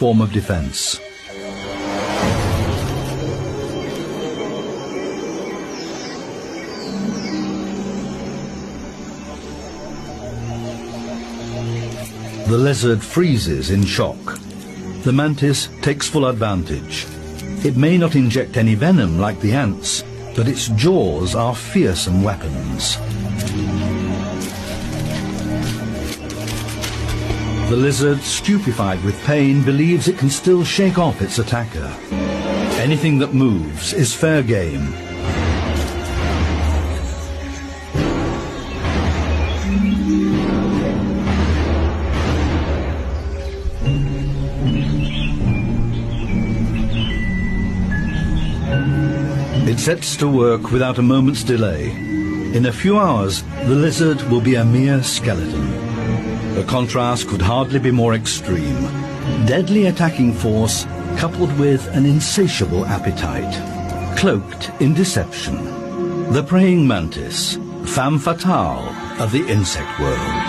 form of defense. The lizard freezes in shock. The mantis takes full advantage. It may not inject any venom like the ants, but its jaws are fearsome weapons. The lizard, stupefied with pain, believes it can still shake off its attacker. Anything that moves is fair game. It sets to work without a moment's delay. In a few hours, the lizard will be a mere skeleton. The contrast could hardly be more extreme. Deadly attacking force coupled with an insatiable appetite. Cloaked in deception. The praying mantis, femme fatale of the insect world.